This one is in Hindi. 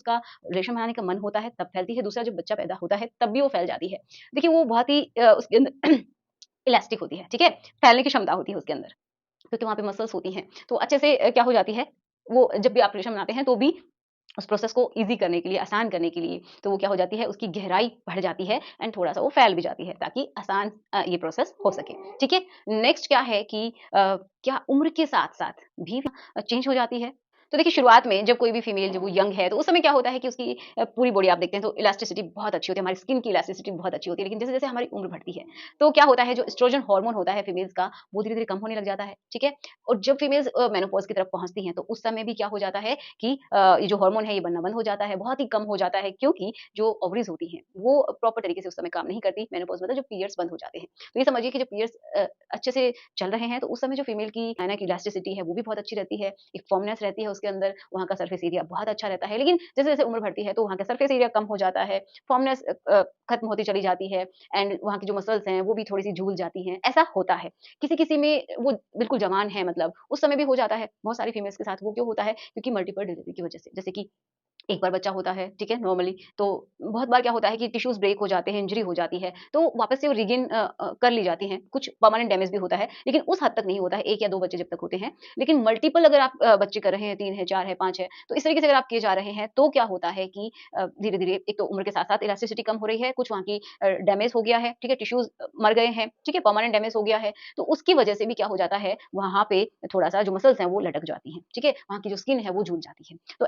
उसका रिलेशन बनाने का मन होता है तब फैलती है, दूसरा जब बच्चा पैदा होता है तब भी वो फैल जाती है। देखिए वो बहुत ही उसके अंदर इलास्टिक होती है, ठीक है? फैलने की क्षमता होती है उसके अंदर, क्योंकि वहाँ पे मसल्स होती हैं। तो अच्छे से क्या हो जाती है, वो जब भी आप रिलेशन बनाते हैं तो भी उस प्रोसेस को ईज़ी करने के लिए, आसान करने के लिए, तो वो क्या हो जाती है, उसकी गहराई बढ़ जाती है एंड थोड़ा-सा वो फैल भी जाती है ताकि आसान ये प्रोसेस हो सके, ठीक है? नेक्स्ट क्या है कि क्या उम्र के साथ-साथ भी चेंज हो जाती है? तो देखिए शुरुआत में जब कोई भी फीमेल जब वो यंग है, तो उस समय क्या होता है कि उसकी पूरी बॉडी आप देखते हैं तो इलास्टिसिटी बहुत अच्छी होती है, हमारी स्किन की इलास्टिसिटी बहुत अच्छी होती है। लेकिन जैसे-जैसे हमारी उम्र बढ़ती है, तो क्या होता है जो एस्ट्रोजन हार्मोन होता है फीमेल्स का, वो धीरे-धीरे कम होने लग जाता है, ठीक है? और जब फीमेल्स मेनोपॉज़ की तरफ पहुँचती हैं, तो उस समय भी क्या हो जाता है कि ये जो हार्मोन है ये बनना बंद हो जाता है, बहुत ही कम हो जाता है क्योंकि जो ओवरीज़ होती हैं, वो प्रॉपर तरीके से उस समय काम नहीं करती, मेनोपॉज़ मतलब जब पीरियड्स बंद हो जाते हैं। तो ये समझिए कि जब पीरियड्स अच्छे से चल रहे हैं, तो उस समय जो फीमेल की है ना कि इलास्टिसिटी है, वो भी बहुत अच्छी रहती है, एक फर्मनेस रहती है उसके अंदर, वहाँ का सरफेस एरिया बहुत अच्छा रहता है। लेकिन जैसे-जैसे उम्र बढ़ती है, तो वहाँ का सरफेस एरिया कम हो जाता है, फर्मनेस खत्म होती चली जाती है एंड वहाँ की जो मसल्स हैं, वो भी थोड़ी-सी झूल जाती हैं, ऐसा होता है। किसी-किसी में वो बिल्कुल जवान है मतलब, उस समय भी हो जाता है, बहुत सारी फीमेल्स के साथ वो क्यों होता है? क्योंकि मल्टीपल डिलीवरी की वजह से। जैसे कि एक बार बच्चा होता है, ठीक है, नॉर्मली, तो बहुत बार क्या होता है कि टिश्यूज़ ब्रेक हो जाते हैं, इंजरी हो जाती है, तो वापस से वो रीगेन कर ली जाती हैं। कुछ परमानेंट डैमेज भी होता है, लेकिन उस हद तक नहीं होता है, 1 या 2 बच्चे जब तक होते हैं। लेकिन मल्टीपल अगर आप बच्चे कर रहे हैं, 3 है, 4 है, 5 है, तो इस तरीके से अगर आप किए जा रहे हैं, तो क्या होता है कि धीरे-धीरे एक तो उम्र के साथ-साथ इलास्टिसिटी कम हो रही है, कुछ वहाँ की डैमेज हो गया है, ठीक है, टिश्यूज़ मर गए हैं, ठीक है, परमानेंट डैमेज हो गया है, तो उसकी वजह से भी क्या हो जाता है, वहाँ पे थोड़ा-सा जो मसल्स हैं, वो लटक जाती हैं, ठीक है? वहाँ की जो स्किन है, वो झूल जाती है। तो